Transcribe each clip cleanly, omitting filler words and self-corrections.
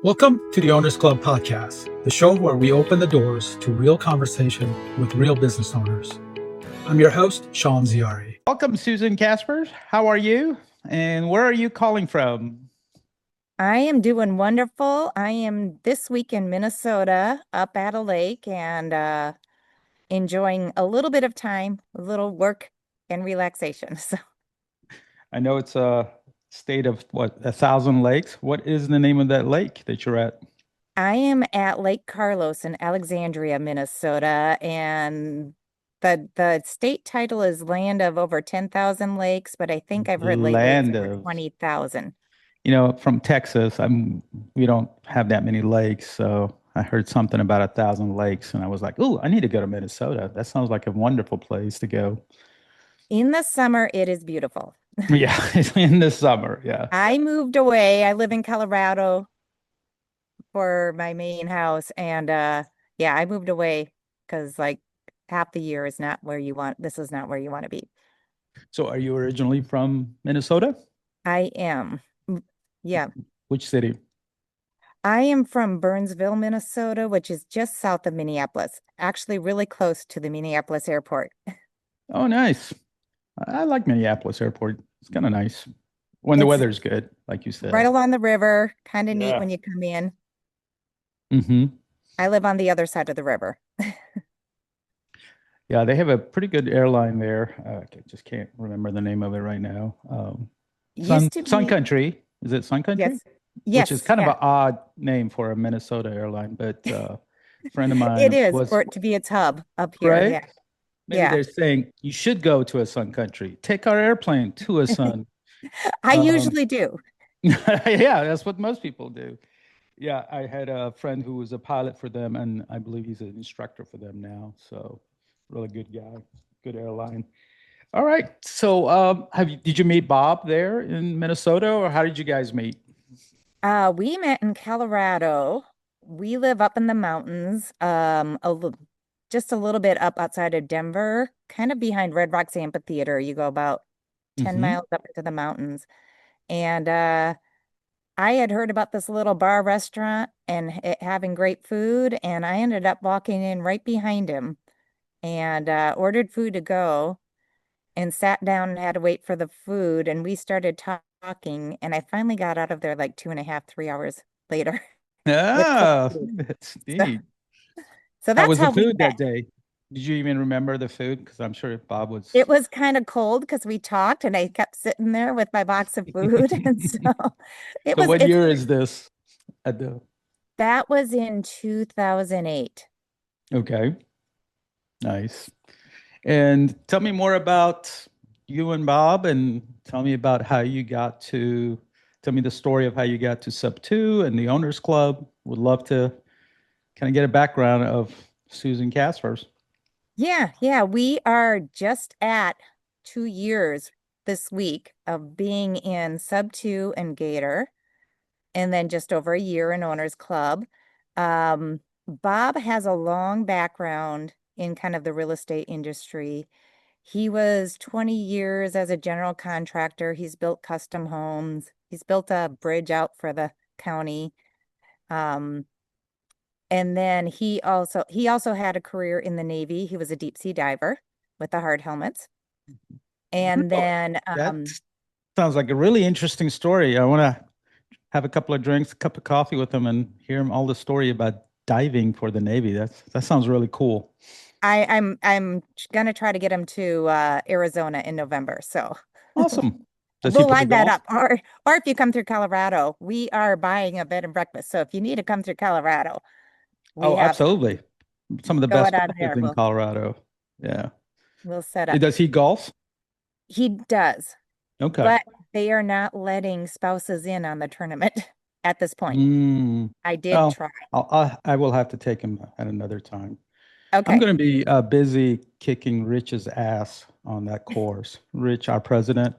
Welcome to the Owners Club podcast, the show where we open the doors to real conversation with real business owners. I'm your host, Sean Ziari. Welcome, Susan Casper. How are you? And where are you calling from? I am doing wonderful. I am this week in Minnesota, up at a lake, and enjoying a little bit of time, a little work and relaxation. So I know it's a state of 1,000 lakes. What is the name of that lake that you're at? I am at Lake Carlos in Alexandria, Minnesota, and the state title is Land of Over 10,000 Lakes, but I think I've heard lately it's Land over of, 20,000. from Texas. We don't have that many lakes, so I heard something about 1,000 lakes, and I was like, "Oh, I need to go to Minnesota. That sounds like a wonderful place to go." In the summer, it is beautiful. Yeah, in the summer. Yeah. I moved away. I live in Colorado for my main house, and yeah, I moved away because like half the year is not where you want. This is not where you want to be. So, are you originally from Minnesota? I am. Yeah, Which city? I am from Burnsville, Minnesota, which is just south of Minneapolis, actually really close to the Minneapolis airport. Oh, nice. I like Minneapolis Airport. It's kind of nice when the It's weather's good, like you said. right along the river, kind of neat Yeah. when you come in. Mm-hmm. I live on the other side of the river. Yeah, they have a pretty good airline there. I just can't remember the name of it right now. Used to Sun be, Country. Is it Sun Country? yes, Which is yes, kind of yeah, an odd name for a Minnesota airline, but a friend of it mine is was, for it to be its hub up here. right? Yeah, Maybe yeah. they're saying you should go to a Sun Country. Take our airplane to a Sun. I Um, usually do. yeah, that's what most people do. Yeah, I had a friend who was a pilot for them, and I believe he's an instructor for them now. So, really good guy, good airline. All right. So, did you meet Bob there in Minnesota, or how did you guys meet? We met in Colorado. We live up in the mountains, just a little bit up outside of Denver, kind of behind Red Rocks Amphitheater. You go about 10 Hmm. miles up into the mountains. And I had heard about this little bar restaurant and it having great food, and I ended up walking in right behind him and ordered food to go and sat down and had to wait for the food. And we started talking, and I finally got out of there like 2.5, 3 hours later with cold Ah, food. that's So, neat. so How that's was the how we food met. that day? Did you even remember the food? Because I'm sure Bob It was. was kind of cold because we talked and I kept sitting there with my box of food. And so So, what it's year is this? At the that was in 2008. Okay, nice. And tell me more about you and Bob, and tell me about how you got to. Tell me the story of how you got to SubTo and the Owners Club. Would love to kind of get a background of Susan Casper's. Yeah. We are just at 2 years this week of being in Sub2 and Gator, and then just over a year in Owners Club. Bob has a long background in kind of the real estate industry. He was 20 years as a general contractor. He's built custom homes. He's built a bridge out for the county. Um, and then he also had a career in the Navy. He was a deep sea diver with the hard helmets. And Oh, then that sounds like a really interesting story. I want to have a couple of drinks, a cup of coffee with him, and hear him all the story about diving for the Navy. That sounds really cool. I'm gonna try to get him to Arizona in November. So Awesome. Does he we'll play line that golf? up. Or if you come through Colorado, we are buying a bed and breakfast. So if you need to come through Colorado, we Oh, have absolutely. Some of the going best on golf is there. in We'll Colorado. Yeah. we'll set up. Does he golf? He does, Okay. but they are not letting spouses in on the tournament at this point. Mm. I did Oh, try. I will have to take him at another time. I'm Okay. going to be busy kicking Rich's ass on that course. Rich, our president,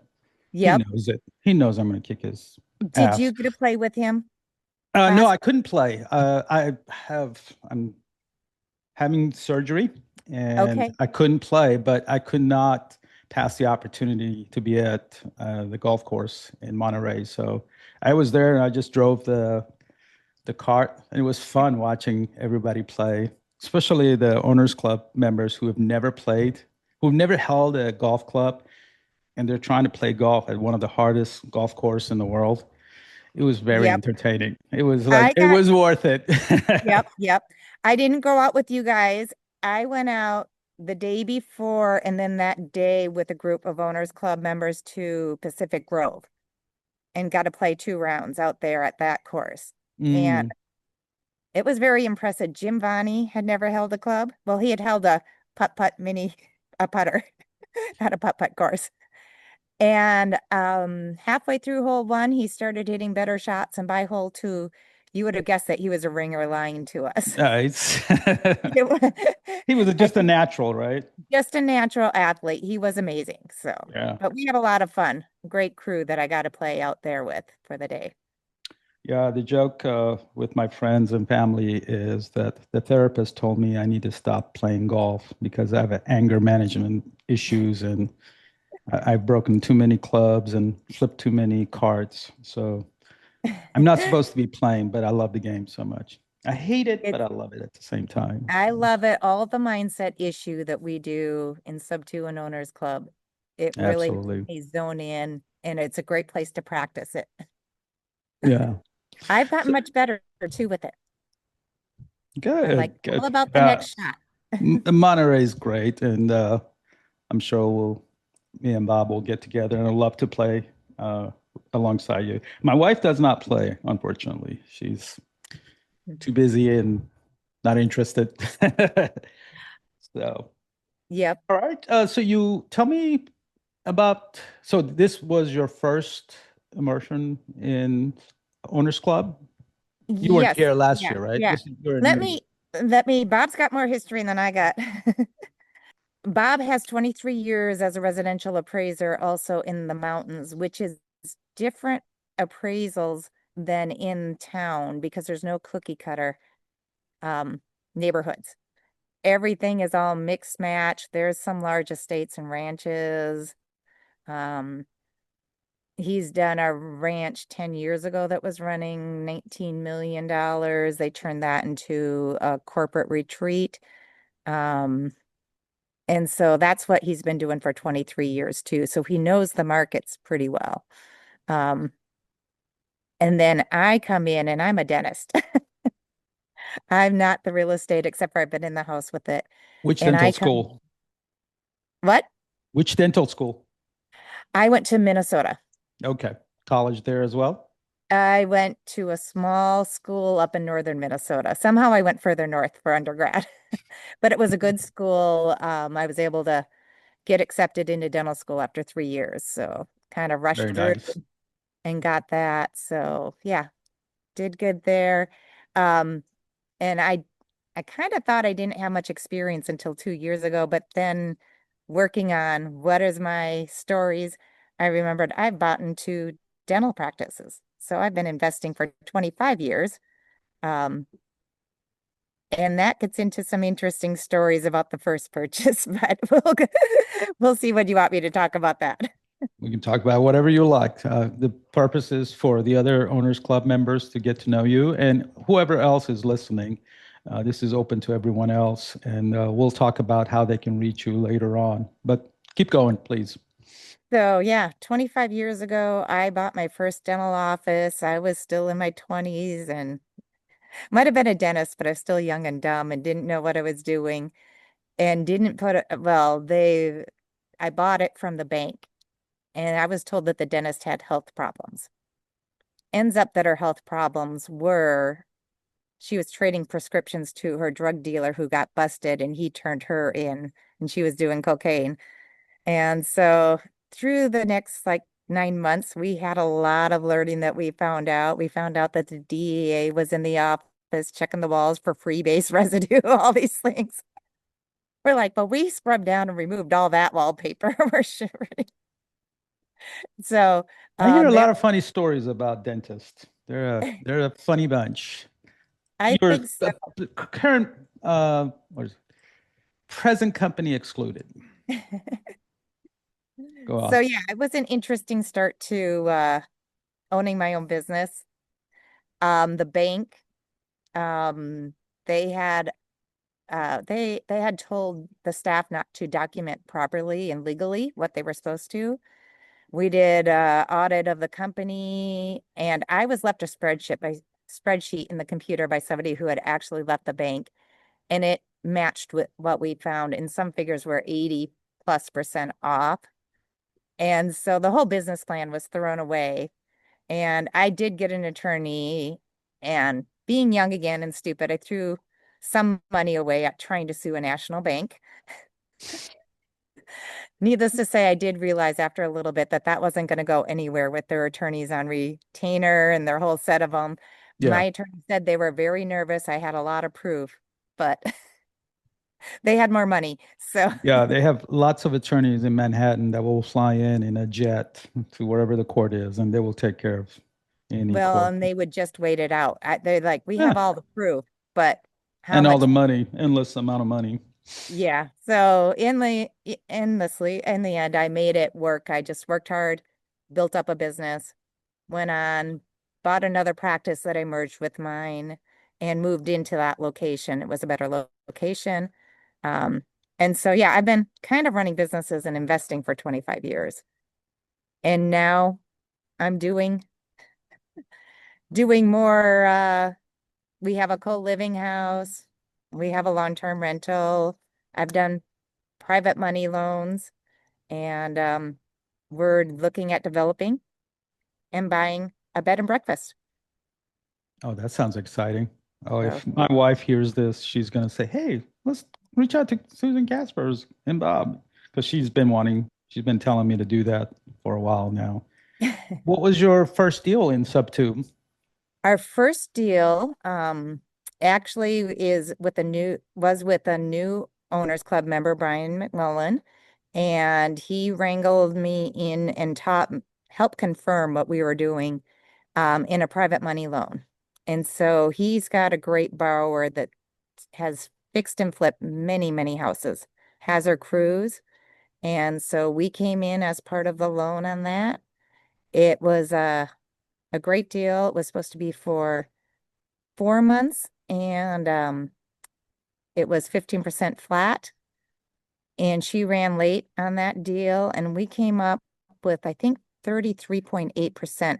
he Yep. knows it. He knows I'm going to kick his Did you ass. get to play with him No, last? I couldn't play. I'm having surgery and Okay. I couldn't play, but I could not pass the opportunity to be at the golf course in Monterey. So I was there and I just drove the the cart. And it was fun watching everybody play, especially the Owners Club members who have never played, who've never held a golf club, and they're trying to play golf at one of the hardest golf courses in the world. It was very Yep. entertaining. It was like, I it got, was worth it. yep. I didn't go out with you guys. I went out the day before and then that day with a group of Owners Club members to Pacific Grove and got to play 2 rounds out there at that course. And Mm, it was very impressive. Jim Vonnie had never held a club. Well, he had held a a putter at a putt-putt course. And halfway through hole 1, he started hitting better shots. And by hole 2, you would have guessed that he was a ringer lying to us. nice. It was He was just a natural, right? just a natural athlete. He was amazing. So, Yeah. but we had a lot of fun. Great crew that I got to play out there with for the day. Yeah, the joke with my friends and family is that the therapist told me I need to stop playing golf because I have anger management issues and I've broken too many clubs and flipped too many cards. So I'm not supposed to be playing, but I love the game so much. I hate it, but I love it at the same time. I love it. All the mindset issue that we do in SubTo and Owners Club, it really helps Absolutely. me zone in, and it's a great place to practice it. Yeah. I've gotten So- much better too with it. Good. I'm like Good. all about the next shot. Monterey is great, and I'm sure me and Bob will get together, and I'd love to play alongside you. My wife does not play, unfortunately. She's too busy and not interested. So, Yep. all right. So you tell me about, so this was your first immersion in Owners Club? You weren't Yes. here last Yeah. year, right? Yeah. You're Let new. me, Bob's got more history than I got. Bob has 23 years as a residential appraiser also in the mountains, which is different appraisals than in town because there's no cookie cutter neighborhoods. Everything is all mixed match. There's some large estates and ranches. He's done a ranch 10 years ago that was running $19 million. They turned that into a corporate retreat. And so that's what he's been doing for 23 years too. So he knows the markets pretty well. And then I come in and I'm a dentist. I'm not the real estate, except for I've been in the house with it. Which And dental school? What? Which dental school? I went to Minnesota. Okay. College there as well? I went to a small school up in northern Minnesota. Somehow I went further north for undergrad, but it was a good school. I was able to get accepted into dental school after 3 years. So kind of rushed Very through nice. and got that. So yeah, did good there. Um, and I kind of thought I didn't have much experience until 2 years ago, but then working on what is my stories, I remembered I've bought into dental practices. So I've been investing for 25 years. Um, and that gets into some interesting stories about the first purchase, but we'll see what you want me to talk about that. We can talk about whatever you like. The purpose is for the other Owners Club members to get to know you and whoever else is listening. This is open to everyone else, and we'll talk about how they can reach you later on. But keep going, please. So yeah, 25 years ago, I bought my first dental office. I was still in my 20s and might have been a dentist, but I was still young and dumb and didn't know what I was doing and didn't put it, well, I bought it from the bank and I was told that the dentist had health problems. Ends up that her health problems were she was trading prescriptions to her drug dealer who got busted and he turned her in and she was doing cocaine. And so through the next like 9 months, we had a lot of learning that we found out. We found out that the DEA was in the office checking the walls for freebase residue, all these things. We're like, but we scrubbed down and removed all that wallpaper. We're shivering. So I hear a there, lot of funny stories about dentists. They're a funny bunch. I Your think so. current what is it? Present company excluded. Go on. So yeah, it was an interesting start to owning my own business. The bank Um, they had they had told the staff not to document properly and legally what they were supposed to. We did a audit of the company, and I was left a spreadsheet in the computer by somebody who had actually left the bank, and it matched with what we found, and some figures were 80+% off. And so the whole business plan was thrown away. And I did get an attorney, and being young again and stupid, I threw some money away at trying to sue a national bank. Needless to say, I did realize after a little bit that that wasn't going to go anywhere with their attorneys on retainer and their whole set of them. Yeah. My attorney said they were very nervous. I had a lot of proof, but they had more money. So, Yeah, they have lots of attorneys in Manhattan that will fly in a jet to wherever the court is, and they will take care of any well, court. and they would just wait it out. They're like, we have Yeah, all the proof, but how and all much? the money, endless amount of money. Yeah. So in the end, I made it work. I just worked hard, built up a business, went on, bought another practice that I merged with mine, and moved into that location. It was a better location. Um, and so yeah, I've been kind of running businesses and investing for 25 years. And now I'm doing more we have a co-living house. We have a long-term rental. I've done private money loans, and we're looking at developing and buying a bed and breakfast. Oh, that sounds exciting. Oh, So if my wife hears this, she's gonna say, "Hey, let's reach out to Susan Casper's and Bob," because she's been telling me to do that for a while now. What was your first deal in SubTo? our first deal actually was with a new Owners Club member, Brian McMullen, and he wrangled me in and helped confirm what we were doing in a private money loan. And so he's got a great borrower that has fixed and flipped many, many houses, has her crews. And so we came in as part of the loan on that. It was a great deal. It was supposed to be for 4 months, and it was 15% flat. And she ran late on that deal, and we came up with, I think, 33.8%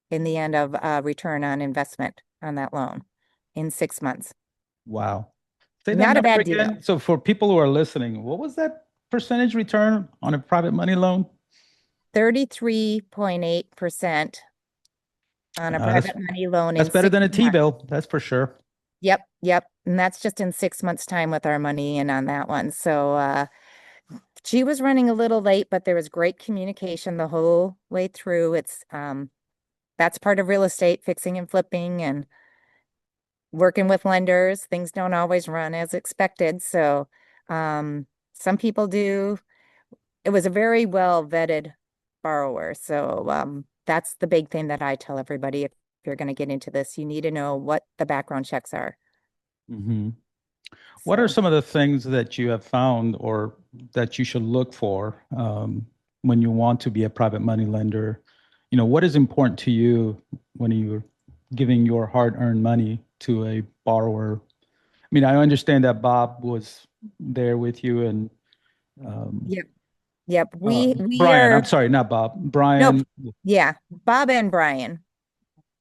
in the end of return on investment on that loan in 6 months. Wow. Say that Not a number bad deal. again. So for people who are listening, what was that percentage return on a private money loan? 33.8% on a That's private money loan that's in better six than a months. T-bill, that's for sure. Yep, yep. And that's just in 6 months' time with our money in on that one. So she was running a little late, but there was great communication the whole way through. It's that's part of real estate, fixing and flipping and working with lenders. Things don't always run as expected. So some people do. It was a very well vetted borrower. So that's the big thing that I tell everybody. If you're going to get into this, you need to know what the background checks are. Hmm. What are So some of the things that you have found or that you should look for when you want to be a private money lender? You know, what is important to you when you're giving your hard-earned money to a borrower? I mean, I understand that Bob was there with you and um, yep, yep. We Brian, are I'm sorry, not Bob, nope. Brian. Yeah, Bob and Brian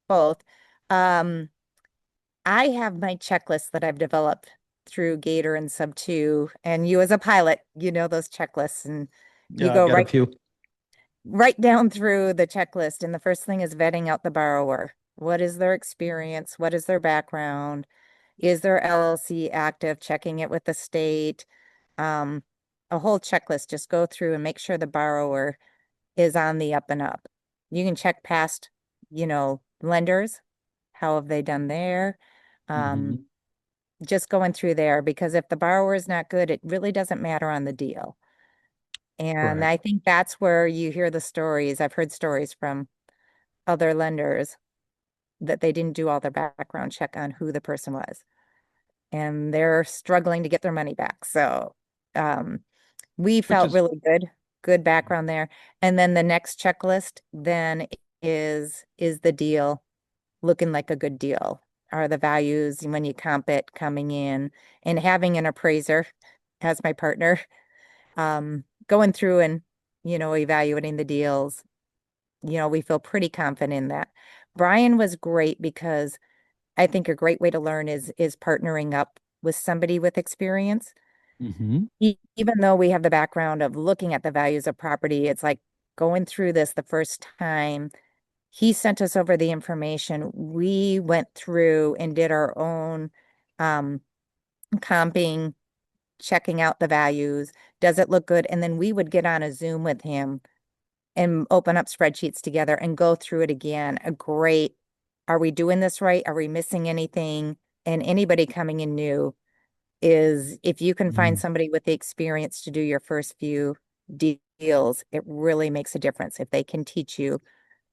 both. Um, I have my checklist that I've developed through Gator and Sub2, and you as a pilot, you know those checklists, and you Yeah, I've go got a few. right down through the checklist. And the first thing is vetting out the borrower. What is their experience? What is their background? Is their LLC active? Checking it with the state. Um, a whole checklist. Just go through and make sure the borrower is on the up and up. You can check past, lenders. How have they done there? Um, Hmm. just going through there, because if the borrower is not good, it really doesn't matter on the deal. And Correct. I think that's where you hear the stories. I've heard stories from other lenders that they didn't do all their background check on who the person was, and they're struggling to get their money back. So, um, we Which felt is really good background there. And then the next checklist then is the deal looking like a good deal? are the values when you comp it coming in, and having an appraiser as my partner, going through and, evaluating the deals. We feel pretty confident in that. Brian was great because I think a great way to learn is partnering up with somebody with experience. Mm-hmm. Even though we have the background of looking at the values of property, it's like going through this the first time. He sent us over the information. We went through and did our own comping, checking out the values. Does it look good? And then we would get on a Zoom with him and open up spreadsheets together and go through it again. Are we doing this right? Are we missing anything? And anybody coming in new is, if you can find somebody with the experience to do your first few deals, it really makes a difference if they can teach you,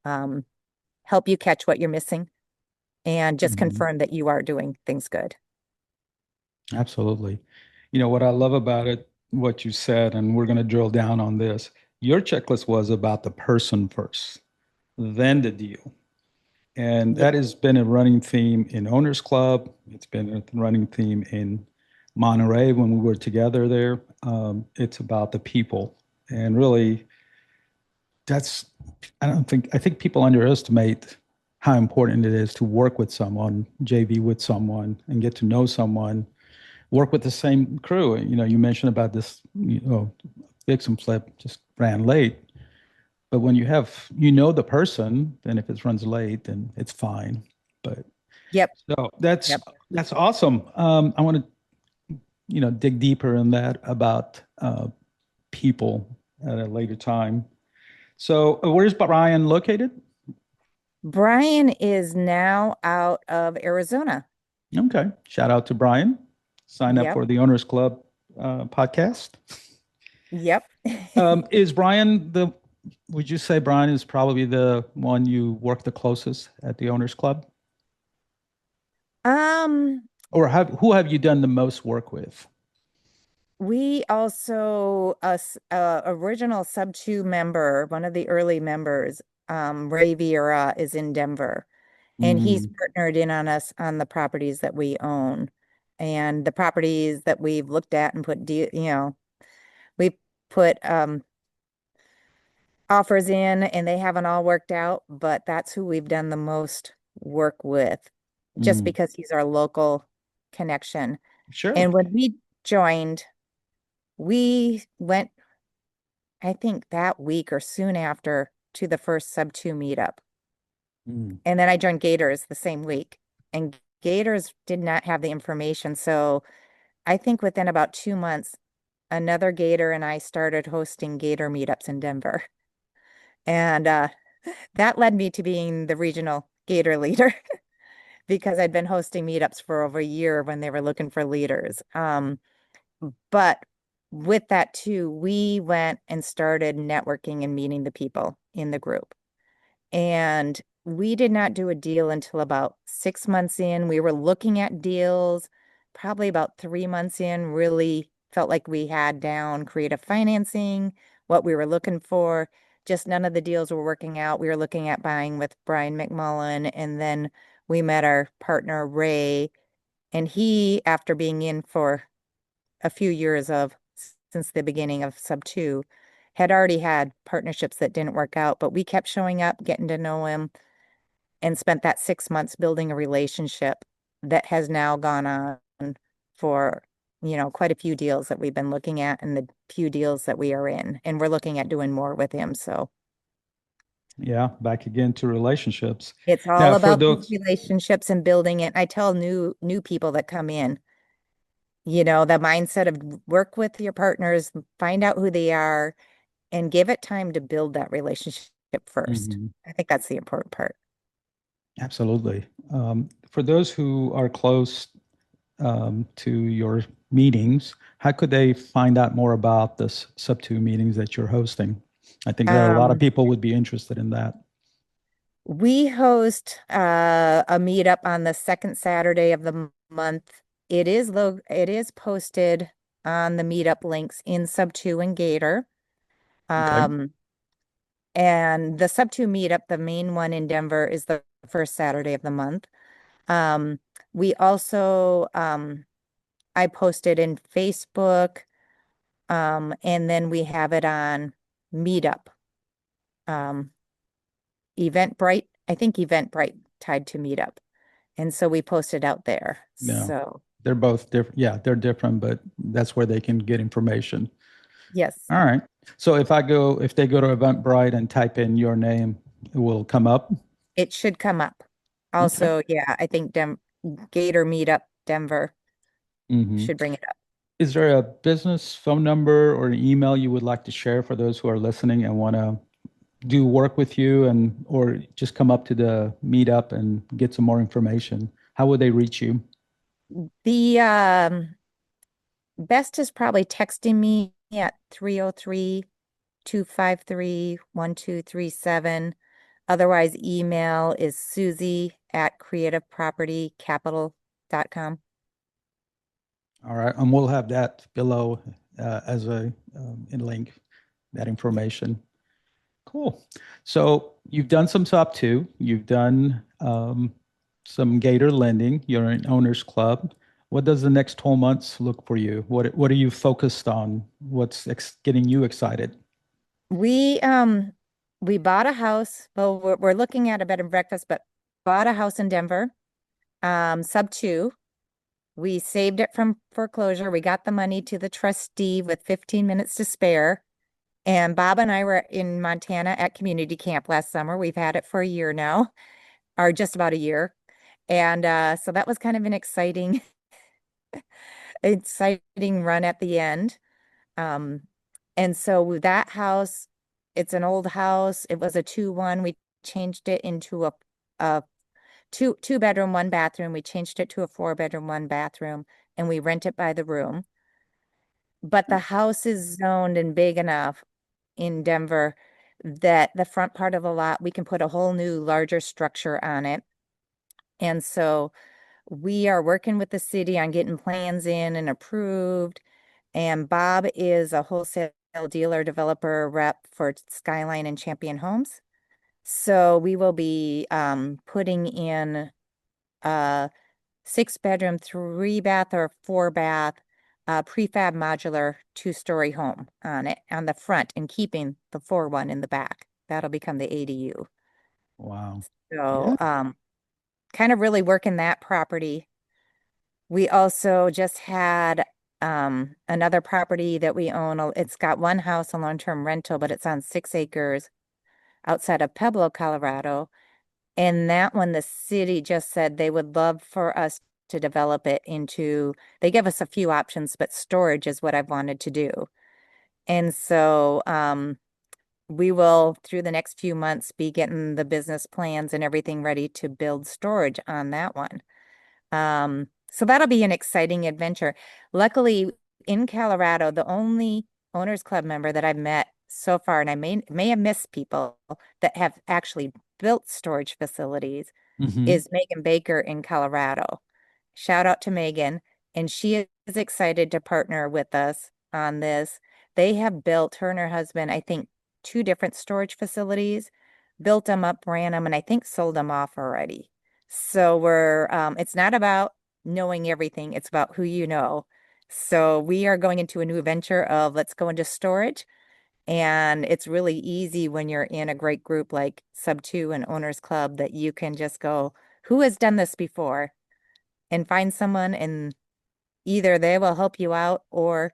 help you catch what you're missing, and just Mm-hmm. confirm that you are doing things good. Absolutely. What I love about it, what you said, and we're going to drill down on this. Your checklist was about the person first, then the deal. And Yeah. that has been a running theme in Owners Club. It's been a running theme in Monterey when we were together there. It's about the people. And really, that's, I think people underestimate how important it is to work with someone, JV with someone, and get to know someone, work with the same crew. You mentioned about this, fix and flip just ran late. But when the person, then if it runs late, then it's fine. But Yep. so Yep. that's awesome. I want to dig deeper in that about people at a later time. So where's Brian located? Brian is now out of Arizona. Okay, shout out to Brian. Sign up Yep. for the Owners Club podcast. Yep. Is Brian would you say Brian is probably the one you work the closest at the Owners Club? Or who have you done the most work with? We also, original Sub2 member, one of the early members, Ray Vieira, is in Denver, and he's Mm, partnered in on us on the properties that we own. And the properties that we've looked at and we put offers in, and they haven't all worked out, but that's who we've done the most work with, just mm, because he's our local connection. sure. And when we joined, we went, I think that week or soon after, to the first Sub2 meetup. Mm, And then I joined Gators the same week. And Gators did not have the information. So I think within about 2 months, another Gator and I started hosting Gator meetups in Denver. And that led me to being the regional Gator leader because I'd been hosting meetups for over a year when they were looking for leaders. But with that too, we went and started networking and meeting the people in the group. And we did not do a deal until about 6 months in. We were looking at deals, probably about 3 months in, really felt like we had down creative financing, what we were looking for. Just none of the deals were working out. We were looking at buying with Brian McMullen, and then we met our partner, Ray, and he, after being in for a few years since the beginning of Sub2, had already had partnerships that didn't work out, but we kept showing up, getting to know him, and spent that 6 months building a relationship that has now gone on for, quite a few deals that we've been looking at and the few deals that we are in. And we're looking at doing more with him. So yeah, back again to relationships. it's all Now, for about these those, relationships and building it. I tell new people that come in, the mindset of work with your partners, find out who they are, and give it time to build that relationship first. Mhm, I think that's the important part. absolutely. For those who are close to your meetings, how could they find out more about this Sub2 meetings that you're hosting? I think that a lot of Um, people would be interested in that. we host a meetup on the second Saturday of the month. It is posted on the meetup links in Sub2 and Gator. Okay. Um, and the Sub2 meetup, the main one in Denver, is the first Saturday of the month. We also, I posted in Facebook, and then we have it on Meetup. Eventbrite, I think Eventbrite tied to Meetup. And so we posted out there. Yeah. So, They're both different. Yeah, they're different, but that's where they can get information. yes, All right. So if they go to Eventbrite and type in your name, it will come up. it should come up. Okay. Also, yeah, I think Gator Meetup Denver Hmm. should bring it up. Is there a business phone number or an email you would like to share for those who are listening and want to do work with you and or just come up to the meetup and get some more information? How would they reach you? The best is probably texting me at 303-253-1237. Otherwise, email is Susie@creativepropertycapital.com. All right, and we'll have that below as a in link, that information. Cool. So you've done some SOP 2. You've done some Gator lending. You're in Owners Club. What does the next 12 months look for you? What are you focused on? What's getting you excited? We we bought a house. Well, we're looking at a bed and breakfast, but bought a house in Denver, SubTo. We saved it from foreclosure. We got the money to the trustee with 15 minutes to spare. And Bob and I were in Montana at community camp last summer. We've had it for a year now, or just about a year. And so that was kind of an exciting run at the end. Um, and so with that house, it's an old house. It was a 2-1. We changed it into a two bedroom, 1 bathroom. We changed it to a 4 bedroom, 1 bathroom, and we rent it by the room. But the house is zoned and big enough in Denver that the front part of the lot, we can put a whole new larger structure on it. And so we are working with the city on getting plans in and approved. And Bob is a wholesale dealer developer rep for Skyline and Champion Homes. So we will be putting in a 6 bedroom, 3 bath or 4 bath prefab modular 2-story home on it on the front and keeping the 4-1 in the back. That'll become the ADU. Wow. Yeah. So kind of really working that property. We also just had another property that we own. It's got one house on long-term rental, but it's on 6 acres outside of Pueblo, Colorado. And that one, the city just said they would love for us to develop it into, they give us a few options, but storage is what I've wanted to do. And so we will, through the next few months, be getting the business plans and everything ready to build storage on that one. So that'll be an exciting adventure. Luckily, in Colorado, the only Owners Club member that I've met so far, and I may have missed people that have actually built storage facilities, Hmm. is Megan Baker in Colorado. Shout out to Megan. And she is excited to partner with us on this. They have built, her and her husband, I think, 2 different storage facilities, built them up, ran them, and I think sold them off already. So it's not about knowing everything, it's about who you know. So we are going into a new venture of let's go into storage. And it's really easy when you're in a great group like SubTo and Owners Club that you can just go, who has done this before? And find someone, and either they will help you out or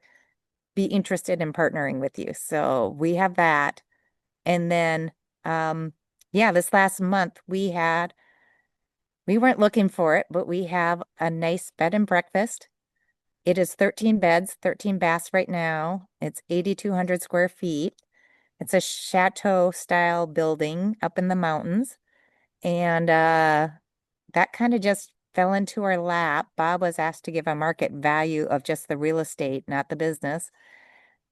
be interested in partnering with you. So we have that. And then, yeah, this last month we weren't looking for it, but we have a nice bed and breakfast. It is 13 beds, 13 baths right now. It's 8,200 square feet. It's a chateau style building up in the mountains. And that kind of just fell into our lap. Bob was asked to give a market value of just the real estate, not the business.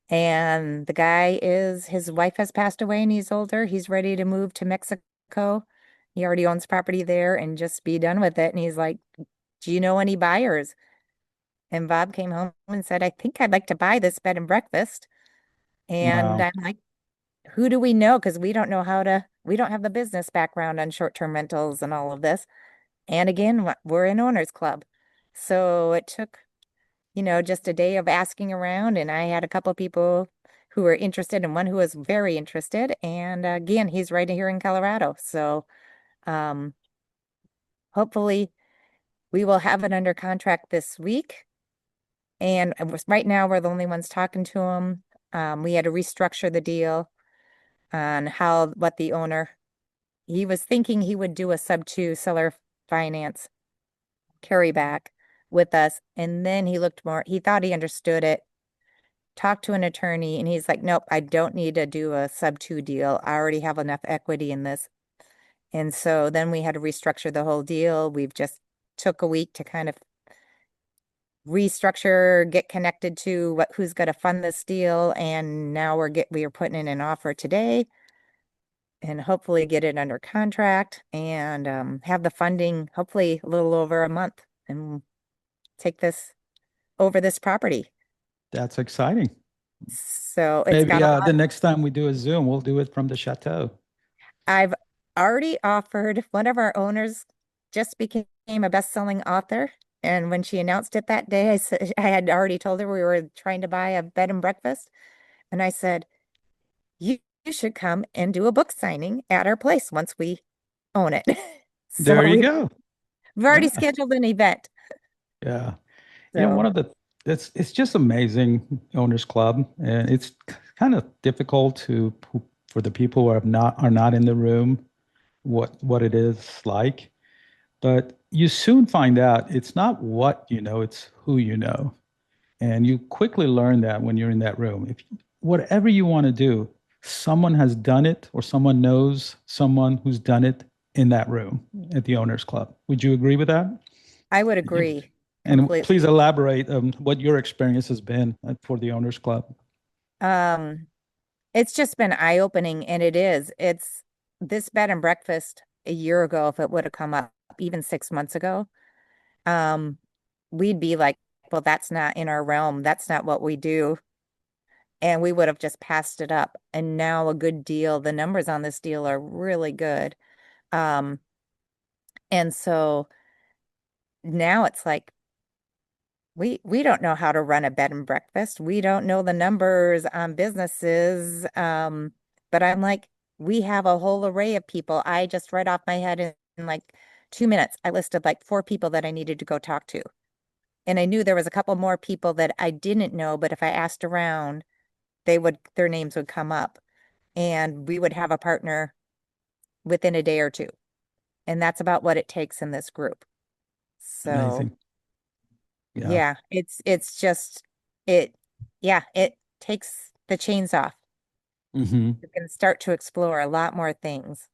And the guy his wife has passed away and he's older. He's ready to move to Mexico. He already owns property there and just be done with it. And he's like, do you know any buyers? And Bob came home and said, I think I'd like to buy this bed and breakfast. And Wow. I'm like, who do we know? Because we don't know we don't have the business background on short-term rentals and all of this. And again, we're in Owners Club. So it took, just a day of asking around, and I had a couple people who were interested and one who was very interested. And again, he's right here in Colorado. So um, hopefully we will have it under contract this week. And right now, we're the only ones talking to him. We had to restructure the deal on what the owner, he was thinking he would do a sub-2 seller finance carryback with us. And then he thought he understood it, talked to an attorney, and he's like, nope, I don't need to do a sub-2 deal. I already have enough equity in this. And so then we had to restructure the whole deal. We've just took a week to kind of restructure, get connected to who's going to fund this deal. And now we are putting in an offer today and hopefully get it under contract and have the funding hopefully a little over a month and take this over this property. That's exciting. So it's Maybe got a lot. the next time we do a Zoom, we'll do it from the chateau. I've already offered one of our owners just became a best-selling author. And when she announced it that day, I had already told her we were trying to buy a bed and breakfast. And I said, you should come and do a book signing at our place once we own it. There So you go. we've already Yeah. scheduled an event. Yeah. So One of it's just amazing, Owners Club, and it's kind of difficult for the people who are not in the room what it is like. But you soon find out it's not what you know, it's who you know. And you quickly learn that when you're in that room. If whatever you want to do, someone has done it or someone knows someone who's done it in that room at the Owners Club. Would you agree with that? I would agree And please completely. elaborate what your experience has been for the Owners Club. Um, it's just been eye-opening, and it's this bed and breakfast a year ago, if it would have come up even 6 months ago, um, we'd be like, well, that's not in our realm. That's not what we do. And we would have just passed it up. And now a good deal, the numbers on this deal are really good. Um, and so now it's like we don't know how to run a bed and breakfast. We don't know the numbers on businesses. But I'm like, we have a whole array of people. I just read off my head in like 2 minutes. I listed like 4 people that I needed to go talk to. And I knew there was a couple more people that I didn't know, but if I asked around, their names would come up and we would have a partner within a day or two. And that's about what it takes in this group. So Amazing. Yeah. yeah, it's just it yeah, it takes the chains off. Hmm. You can start to explore a lot more things.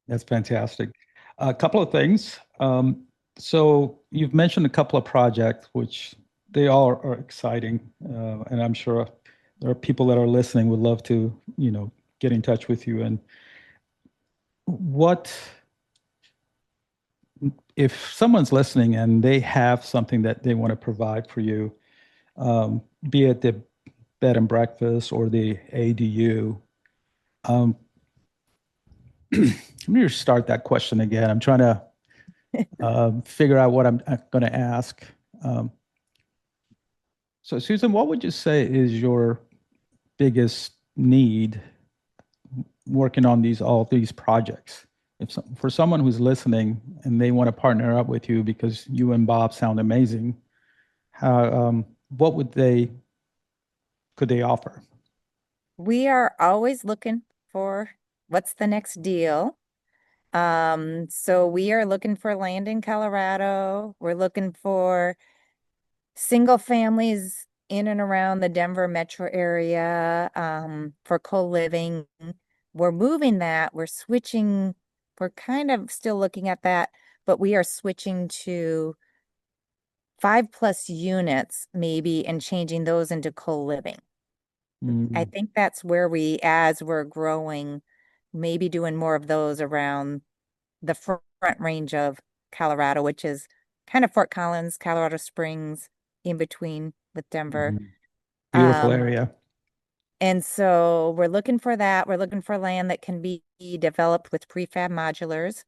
That's fantastic. A couple of things. So you've mentioned a couple of projects, which they all are exciting, and I'm sure there are people that are listening would love to, get in touch with you. And what if someone's listening and they have something that they want to provide for you, be it the bed and breakfast or the ADU? Um, Let me just start that question again. I'm trying to figure out what I'm going to ask. Um, so, Susan, what would you say is your biggest need working on all these projects? For someone who's listening and they want to partner up with you because you and Bob sound amazing, what could they offer? We are always looking for what's the next deal. So we are looking for land in Colorado. We're looking for single families in and around the Denver metro area, for co-living. We're moving that. We're kind of still looking at that, but we are switching to 5+ units maybe and changing those into co-living. I Mm, think that's where as we're growing, maybe doing more of those around the front range of Colorado, which is kind of Fort Collins, Colorado Springs, in between with Denver. mhm. Beautiful Um, area. and so we're looking for that. We're looking for land that can be developed with prefab modulars.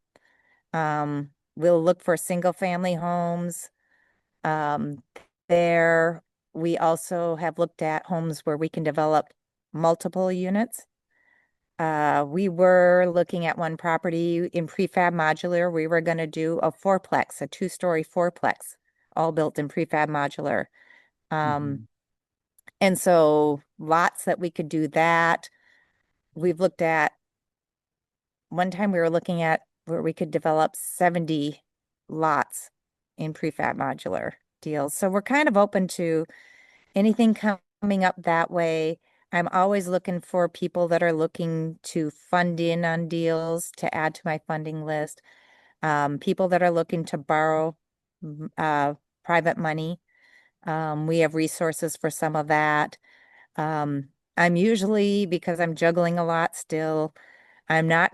we'll look for single family homes. Um, there, we also have looked at homes where we can develop multiple units. We were looking at one property in prefab modular. We were going to do a fourplex, a 2-story fourplex, all built in prefab modular. Mhm. And so lots that we could do that. We've looked at, one time we were looking at where we could develop 70 lots in prefab modular deals. So we're kind of open to anything coming up that way. I'm always looking for people that are looking to fund in on deals to add to my funding list. People that are looking to borrow private money. We have resources for some of that. I'm usually, because I'm juggling a lot still, I'm not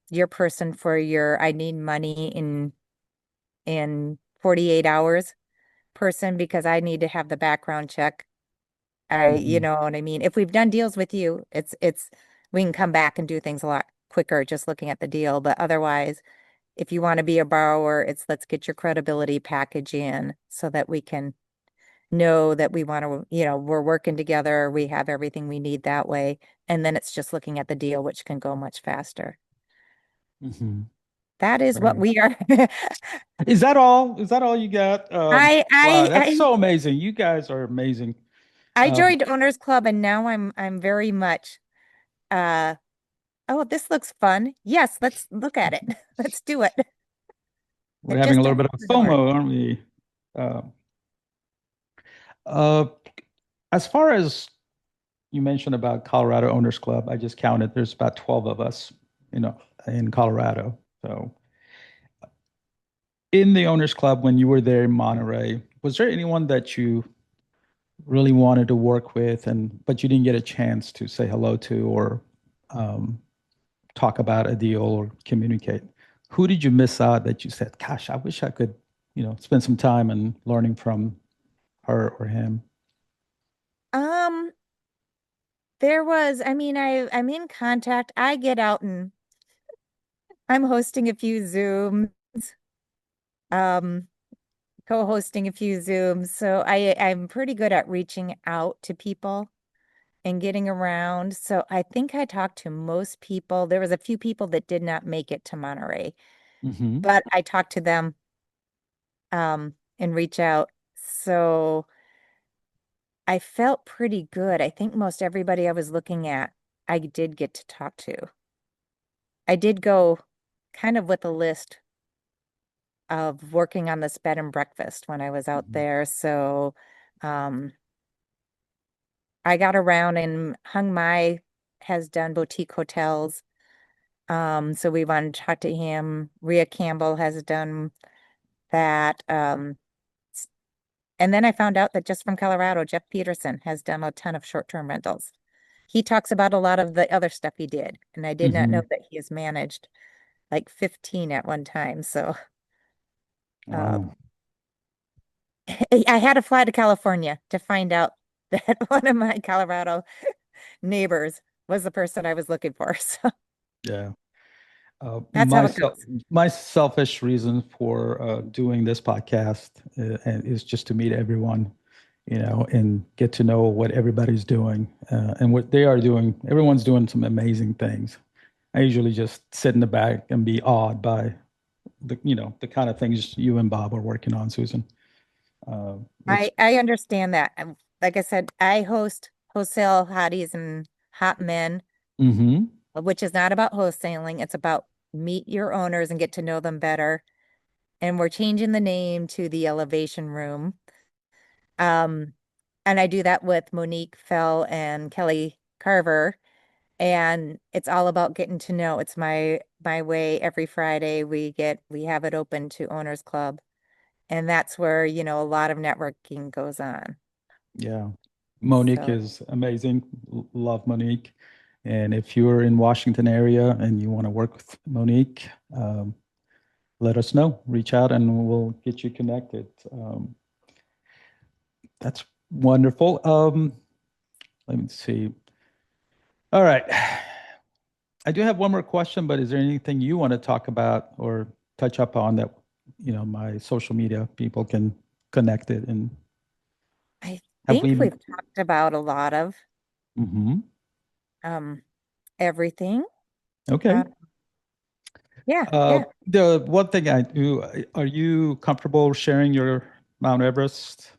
your person for your I need money in 48 hours person, because I need to have the background check. You Mhm. know what I mean? If we've done deals with you, it's we can come back and do things a lot quicker just looking at the deal. But otherwise, if you want to be a borrower, it's let's get your credibility package in so that we can know that we want to, we're working together, we have everything we need that way. And then it's just looking at the deal, which can go much faster. Mhm. That is what Right. we are. Is that all? Is that all you got? I Wow, I that's I so amazing. You guys are amazing. I Um, joined Owners Club, and now I'm very much uh oh, this looks fun. Yes, let's look at it. Let's do it. we're It having a just little bit opened of the door. FOMO, aren't we? Uh, uh, as far as you mentioned about Colorado Owners Club, I just counted. There's about 12 of us, in Colorado. So in the Owners Club, when you were there in Monterey, was there anyone that you really wanted to work with, but you didn't get a chance to say hello to or um, talk about a deal or communicate? Who did you miss out that you said, "Gosh, I wish I could, spend some time and learning from her or him"? Um, there was, I mean, I'm in contact. I get out and I'm hosting a few Zooms, um, co-hosting a few Zooms. So I'm pretty good at reaching out to people and getting around. So I think I talked to most people. There was a few people that did not make it to Monterey, Hmm. but I talked to them and reach out. So I felt pretty good. I think most everybody I was looking at, I did get to talk to. I did go kind of with a list of working on this bed and breakfast when I was out Hmm. there. So um, I got around, and Hung Mai has done boutique hotels. So we wanted to talk to him. Rhea Campbell has done that. S- and then I found out that just from Colorado, Jeff Peterson has done a ton of short-term rentals. He talks about a lot of the other stuff he did, and I did not know Hmm. that he has managed like 15 at one time. So Wow. um, I had to fly to California to find out that one of my Colorado neighbors was the person I was looking for. So Yeah. that's how it goes. My selfish reason for doing this podcast is just to meet everyone, and get to know what everybody's doing and what they are doing. Everyone's doing some amazing things. I usually just sit in the back and be awed by the kind of things you and Bob are working on, Susan. It's I understand that. Like I said, I host wholesale hotties and hot men, mm-hmm, which is not about wholesaling. It's about meet your owners and get to know them better. And we're changing the name to the Elevation Room. Um, and I do that with Monique Fell and Kelly Carver. And it's all about getting to know. It's my way. Every Friday we have it open to Owners Club. And that's where, a lot of networking goes on. yeah. Monique So is amazing. Love Monique. And if you're in Washington area and you want to work with Monique, let us know. Reach out and we'll get you connected. That's wonderful. Let me see. All right. I do have one more question, but is there anything you want to talk about or touch up on that my social media people can connect it. And I have think we? we've talked about a lot of Mhm. um everything. Okay. Uh, yeah. The one thing I do, are you comfortable sharing your Mount Everest,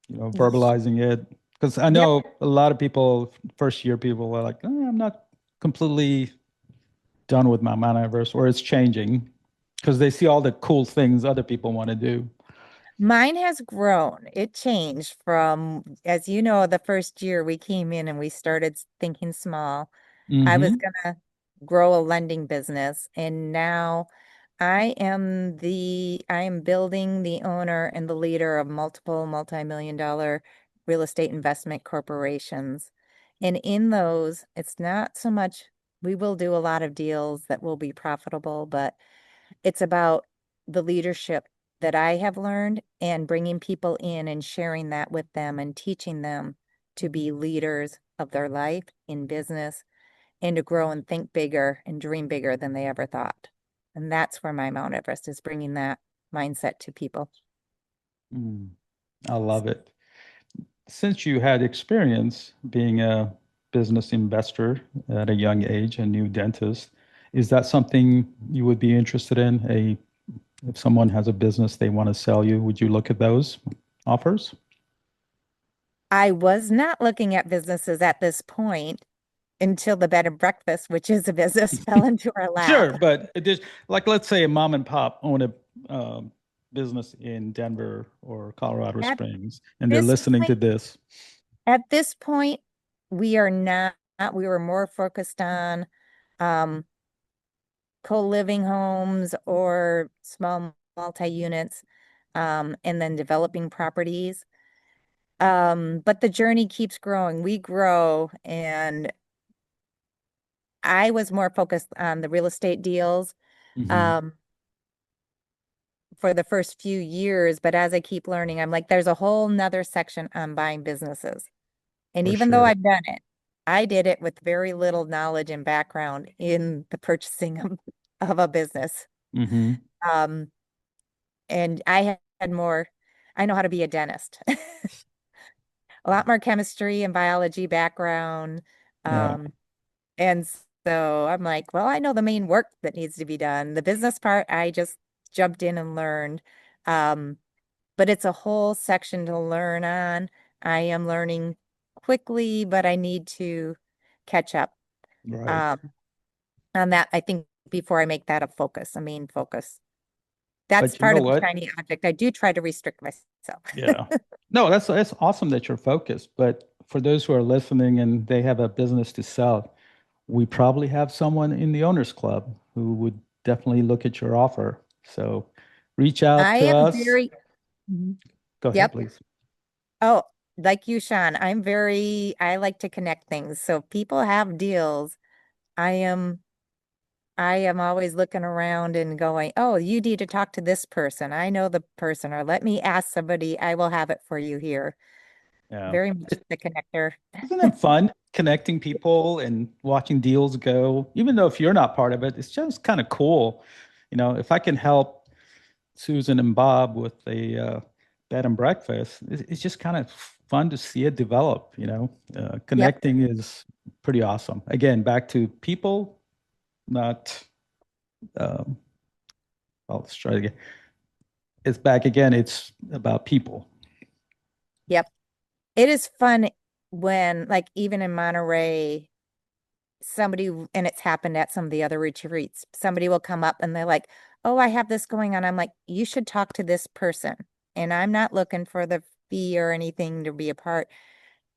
Ye- verbalizing it? Because I Yep. know a lot of people, first year people are like, I'm not completely done with my Mount Everest, or it's changing because they see all the cool things other people want to do. Mine has grown. It changed from, as you know, the first year we came in and we started thinking small. I was Mm-hmm. gonna grow a lending business, and now I am building the owner and the leader of multiple multi-million dollar real estate investment corporations. And in those, it's not so much, we will do a lot of deals that will be profitable, but it's about the leadership that I have learned and bringing people in and sharing that with them and teaching them to be leaders of their life in business and to grow and think bigger and dream bigger than they ever thought. And that's where my Mount Everest is, bringing that mindset to people. Mm, I love it. Since you had experience being a business investor at a young age, a new dentist, is that something you would be interested in? If someone has a business they want to sell you, would you look at those offers? I was not looking at businesses at this point until the bed and breakfast, which is a business, fell into our Sure, lap. but it is like, let's say a mom and pop own a business in Denver or Colorado At Springs, and they're this listening to point, this. at this point, we are not, we were more focused on um, co-living homes or small multi-units, and then developing properties. But the journey keeps growing. We grow, and I was more focused on the real estate deals Hmm. um, for the first few years. But as I keep learning, I'm like, there's a whole nother section on buying businesses. And For even though sure. I've done it, I did it with very little knowledge and background in the purchasing of a business. Hmm. Um, and I had more, I know how to be a dentist, a lot more chemistry and biology background. Yeah. Um, and so I'm like, well, I know the main work that needs to be done. The business part, I just jumped in and learned. Um, but it's a whole section to learn on. I am learning quickly, but I need to catch up Right. um, on that. I think before I make that a focus, a main focus. That's But you part know of the what? shiny object. I do try to restrict myself. Yeah. No, that's awesome that you're focused. But for those who are listening and they have a business to sell, we probably have someone in the Owners Club who would definitely look at your offer. So reach out I to am us. very, Mhm. Go ahead, Yep. please. Oh, like you, Sean, I like to connect things. So if people have deals, I am I am always looking around and going, oh, you need to talk to this person. I know the person, or let me ask somebody. I will have it for you here. Yeah. Very much the connector. Isn't it fun connecting people and watching deals go? Even though if you're not part of it, it's just kind of cool. If I can help Susan and Bob with a bed and breakfast, it's just kind of fun to see it develop. Yep, Connecting is pretty awesome. Again, back to people, not, um, let's try it again. It's back again. It's about people. yep. It is fun when, like, even in Monterey, and it's happened at some of the other retreats, somebody will come up and they're like, oh, I have this going on. I'm like, you should talk to this person. And I'm not looking for the fee or anything to be a part.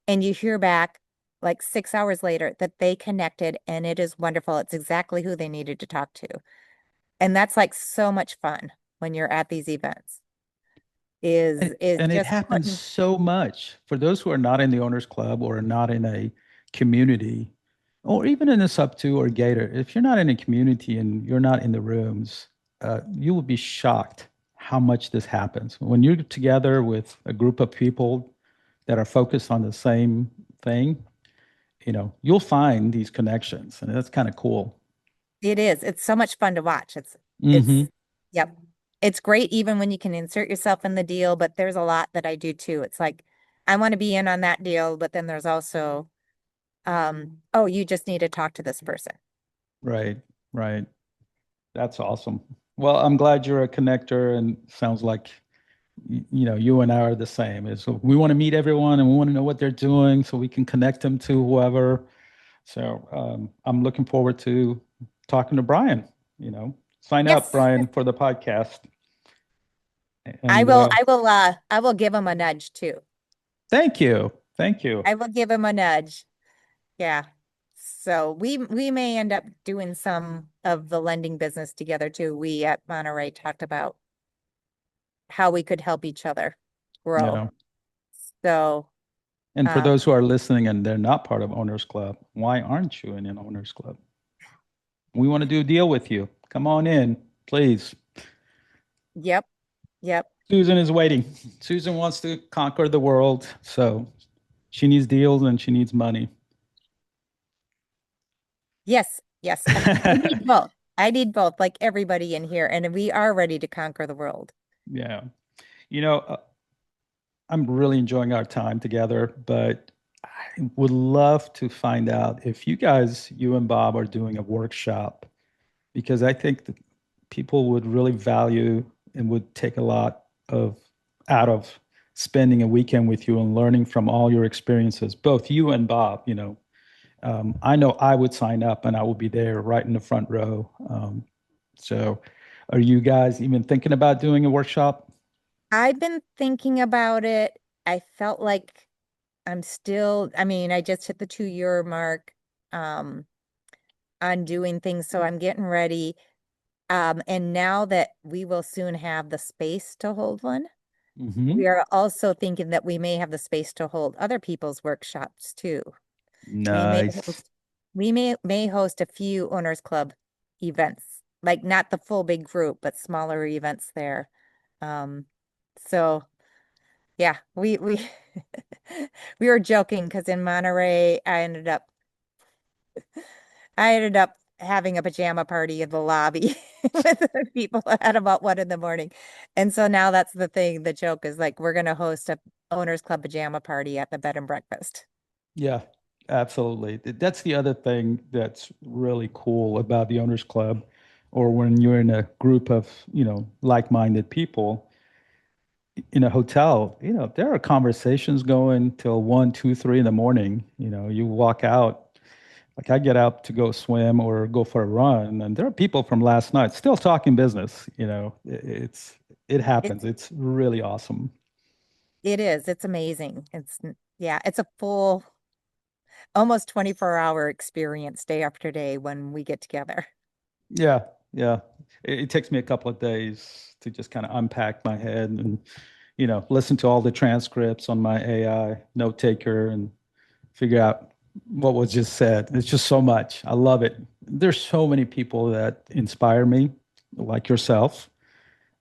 And you hear back like 6 hours later that they connected and it is wonderful. It's exactly who they needed to talk to. And that's like so much fun when you're at these events And, is and it just happens putting, so much for those who are not in the owners club or not in a community or even in a SubTo or Gator. If you're not in a community and you're not in the rooms, you will be shocked how much this happens. When you're together with a group of people that are focused on the same thing, you'll find these connections, and that's kind of cool. it is. It's so much fun to watch. Hmm. Yep. it's great even when you can insert yourself in the deal, but there's a lot that I do too. It's like, I want to be in on that deal, but then there's also, oh, you just need to talk to this person. Right, right. That's awesome. Well, I'm glad you're a connector, and sounds like you and I are the same. Is we want to meet everyone and we want to know what they're doing so we can connect them to whoever. So I'm looking forward to talking to Brian. Sign up, Yes, Brian, for the podcast. I And will, I will give him a nudge too. thank you, thank you. I will give him a nudge. Yeah. So we may end up doing some of the lending business together too. We at Monterey talked about how we could help each other grow. Yeah. So, And for um, those who are listening and they're not part of Owners Club, why aren't you in an Owners Club? We want to do a deal with you. Come on in, please. yep, yep. Susan is waiting. Susan wants to conquer the world, so she needs deals and she needs money. Yes, yes. I need both. I need both, like everybody in here, and we are ready to conquer the world. Yeah. You know, uh, I'm really enjoying our time together, but I would love to find out if you and Bob are doing a workshop, because I think that people would really value and would take a lot of out of spending a weekend with you and learning from all your experiences, both you and Bob. I know I would sign up and I will be there right in the front row. So, are you guys even thinking about doing a workshop? I've been thinking about it. I felt like I'm still, I mean, I just hit the 2 year mark um on doing things, so I'm getting ready. And now that we will soon have the space to hold one, we Hmm. are also thinking that we may have the space to hold other people's workshops too. We may Nice. host, we may host a few Owners Club events, like not the full big group, but smaller events there. Um, so yeah, we we were joking because in Monterey, I ended up having a pajama party in the lobby with the people at about 1 in the morning. And so now that's the thing. The joke is like, we're going to host a Owners Club pajama party at the bed and breakfast. Yeah, absolutely. That's the other thing that's really cool about the Owners Club, or when you're in a group of, like-minded people in a hotel, there are conversations going till 1, 2, 3 in the morning. You walk out, like I get out to go swim or go for a run, and there are people from last night still talking business. It happens. It's, It's really awesome. it is. It's amazing. Yeah, it's a full, almost 24-hour experience day after day when we get together. Yeah, yeah. It takes me a couple of days to just kind of unpack my head and, listen to all the transcripts on my AI note taker and figure out what was just said. It's just so much. I love it. There's so many people that inspire me, like yourself,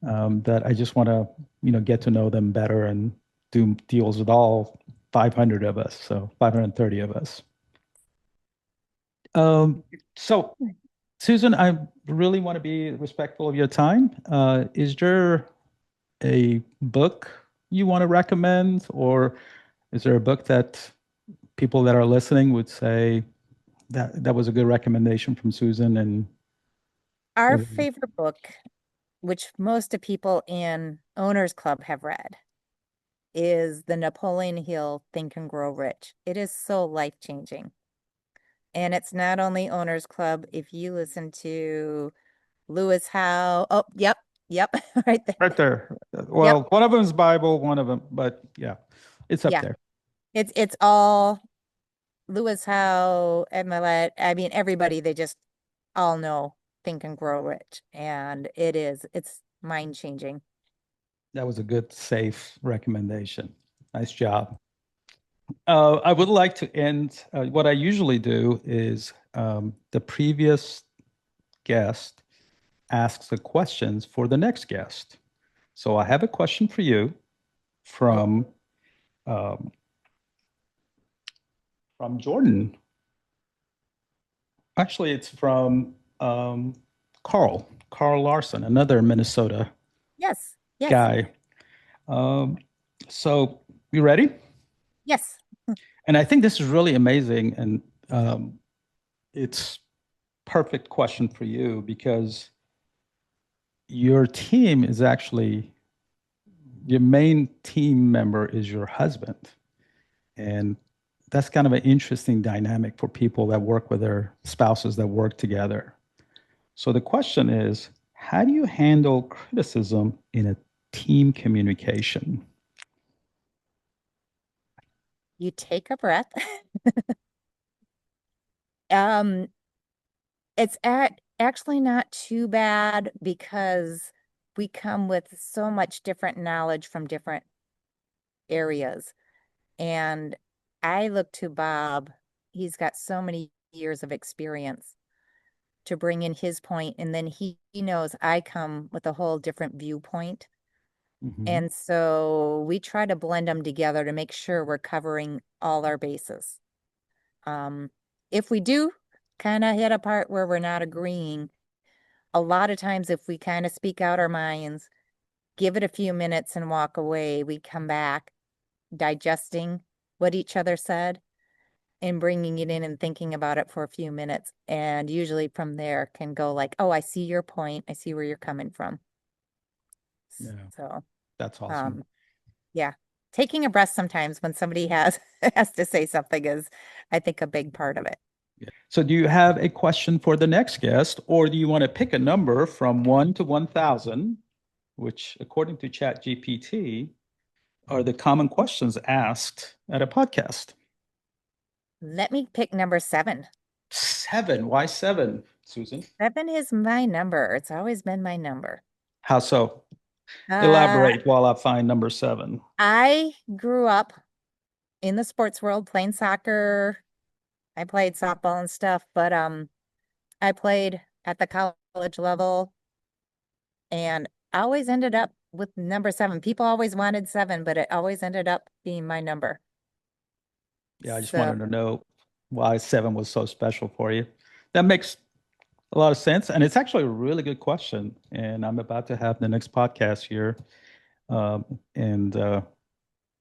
that I just want to, get to know them better and do deals with all 500 of us, so 530 of us. Um, so Susan, I really want to be respectful of your time. Is there a book you want to recommend, or is there a book that people that are listening would say that was a good recommendation from Susan? And Our favorite book, which most of people in Owners Club have read, is the Napoleon Hill Think and Grow Rich. It is so life-changing. And it's not only Owners Club. If you listen to Lewis Howe, oh, yep, right there. right there. Yep, Well, one of them is Bible, one of them, but yeah, it's up yeah. there. It's all Lewis Howe, Ed Mylett. I mean, everybody, they just all know Think and Grow Rich. And it's mind-changing. That was a good, safe recommendation. Nice job. I would like to end. What I usually do is the previous guest asks the questions for the next guest. So I have a question for you Oh, from um, Jordan. Actually, it's from Carl Larson, another Minnesota Yes. Yes. guy. So you ready? Yes. And I think this is really amazing, and it's perfect question for you because your team is actually your main team member is your husband, and that's kind of an interesting dynamic for people that work with their spouses that work together. So the question is, how do you handle criticism in a team communication? You take a breath. Um, it's actually not too bad because we come with so much different knowledge from different areas. And I look to Bob, he's got so many years of experience to bring in his point, and then he knows I come with a whole different viewpoint. Mhm. And so we try to blend them together to make sure we're covering all our bases. If we do kind of hit a part where we're not agreeing, a lot of times if we kind of speak out our minds, give it a few minutes and walk away, we come back digesting what each other said and bringing it in and thinking about it for a few minutes. And usually from there can go like, oh, I see your point. I see where you're coming from. Yeah, So, that's awesome. um, yeah, taking a breath sometimes when somebody has has to say something is, I think, a big part of it. Yeah. So do you have a question for the next guest, or do you want to pick a number from 1 to 1,000, which according to ChatGPT are the common questions asked at a podcast? Let me pick number 7. 7. Why 7, Susan? 7 is my number. It's always been my number. How so? Uh, Elaborate while I find number 7. I grew up in the sports world playing soccer. I played softball and stuff, but I played at the college level and I always ended up with number 7. People always wanted 7, but it always ended up being my number. Yeah, I just So wanted to know why 7 was so special for you. That makes a lot of sense. And it's actually a really good question. And I'm about to have the next podcast here. And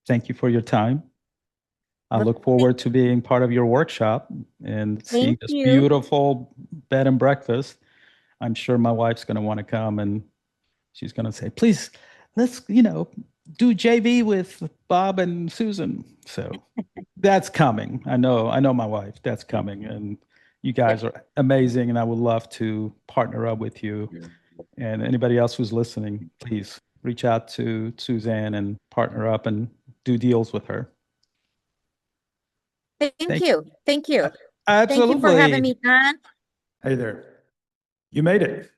thank you for your time. I well, look forward to being part of your workshop and seeing thank this you. beautiful bed and breakfast. I'm sure my wife's going to want to come and she's going to say, please, let's, do JV with Bob and Susan. So that's coming. I know my wife, that's coming. And you guys are amazing. And I would love to partner up with you. And anybody else who's listening, please reach out to Suzanne and partner up and do deals with her. Thank Thank you. Thank you. Thank you for having Absolutely. me on. Hey there. You made it.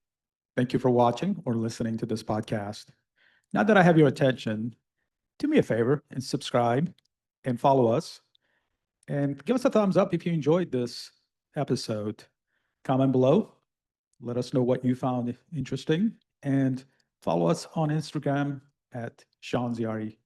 Thank you for watching or listening to this podcast. Now that I have your attention, do me a favor and subscribe and follow us and give us a thumbs up if you enjoyed this episode. Comment below. Let us know what you found interesting and follow us on Instagram at Sean Ziari.